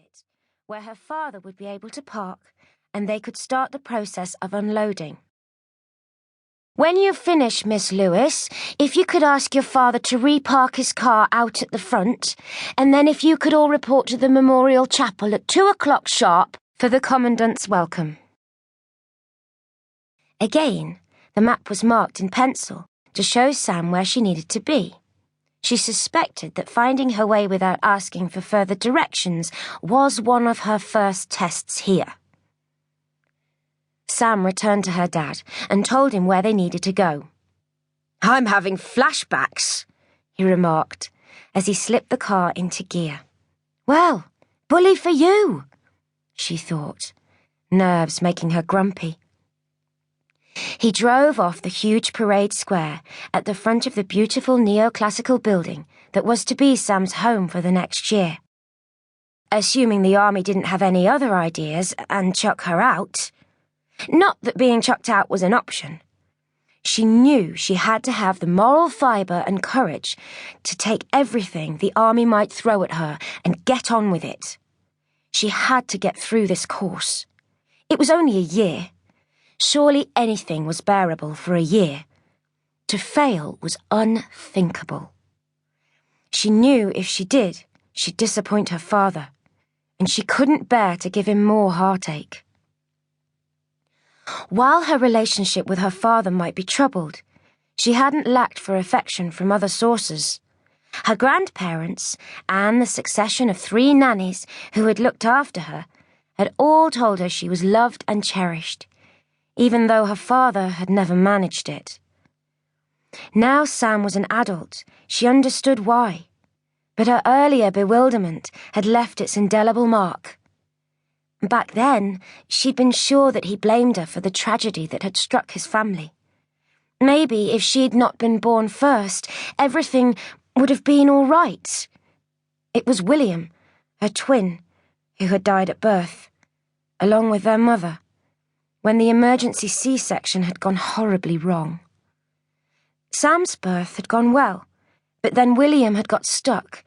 site where her father would be able to park and they could start the process of unloading. "When you finish, Miss Lewis, if you could ask your father to repark his car out at the front, and then if you could all report to the Memorial Chapel at 2 o'clock sharp for the Commandant's welcome." Again, the map was marked in pencil to show Sam where she needed to be. She suspected that finding her way without asking for further directions was one of her first tests here. Sam returned to her dad and told him where they needed to go. "I'm having flashbacks," he remarked as he slipped the car into gear. "Well, bully for you," she thought, nerves making her grumpy. He drove off the huge parade square at the front of the beautiful neoclassical building that was to be Sam's home for the next year. Assuming the army didn't have any other ideas and chuck her out. Not that being chucked out was an option. She knew she had to have the moral fibre and courage to take everything the army might throw at her and get on with it. She had to get through this course. It was only a year. Surely anything was bearable for a year. To fail was unthinkable. She knew if she did, she'd disappoint her father, and she couldn't bear to give him more heartache. While her relationship with her father might be troubled, she hadn't lacked for affection from other sources. Her grandparents, and the succession of 3 nannies who had looked after her, had all told her she was loved and cherished, even though her father had never managed it. Now Sam was an adult, she understood why, but her earlier bewilderment had left its indelible mark. Back then, she'd been sure that he blamed her for the tragedy that had struck his family. Maybe if she'd not been born first, everything would have been all right. It was William, her twin, who had died at birth, along with their mother, when the emergency C-section had gone horribly wrong. Sam's birth had gone well, but then William had got stuck,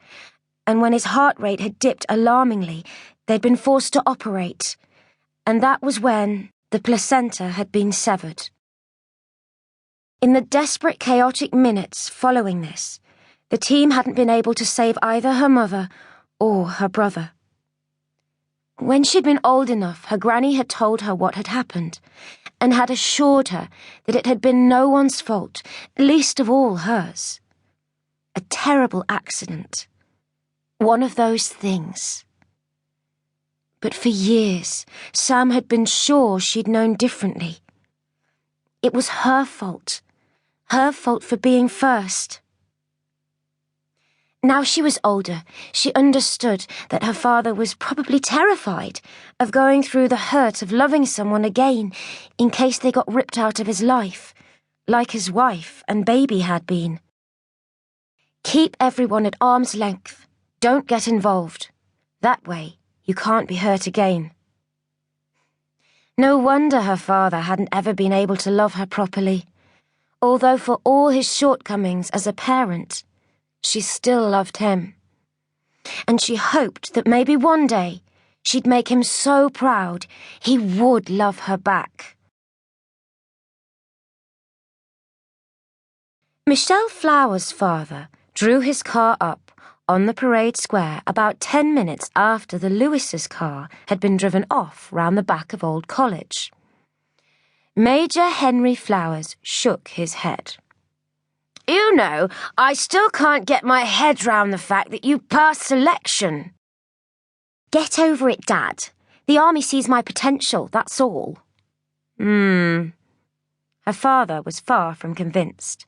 and when his heart rate had dipped alarmingly, they'd been forced to operate, and that was when the placenta had been severed. In the desperate, chaotic minutes following this, the team hadn't been able to save either her mother or her brother. When she'd been old enough, her granny had told her what had happened, and had assured her that it had been no one's fault, least of all hers. A terrible accident. One of those things. But for years, Sam had been sure she'd known differently. It was her fault for being first. Now she was older, she understood that her father was probably terrified of going through the hurt of loving someone again in case they got ripped out of his life, like his wife and baby had been. Keep everyone at arm's length. Don't get involved. That way, you can't be hurt again. No wonder her father hadn't ever been able to love her properly, although for all his shortcomings as a parent, she still loved him. And she hoped that maybe one day she'd make him so proud he would love her back. Michelle Flower's father drew his car up on the parade square about 10 minutes after the Lewis's car had been driven off round the back of Old College. Major Henry Flowers shook his head. "You know, I still can't get my head round the fact that you passed selection." "Get over it, Dad. The army sees my potential, that's all." Her father was far from convinced.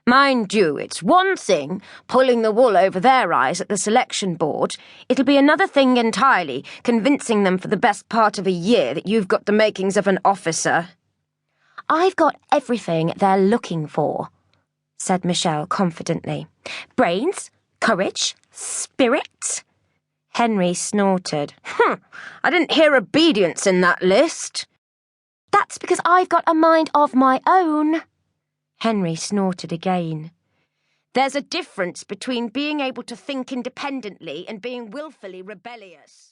"Mind you, it's one thing pulling the wool over their eyes at the selection board. It'll be another thing entirely convincing them for the best part of a year that you've got the makings of an officer." "I've got everything they're looking for," said Michelle confidently. "Brains, courage, spirit." Henry snorted. "I didn't hear obedience in that list." "That's because I've got a mind of my own." Henry snorted again. "There's a difference between being able to think independently and being willfully rebellious."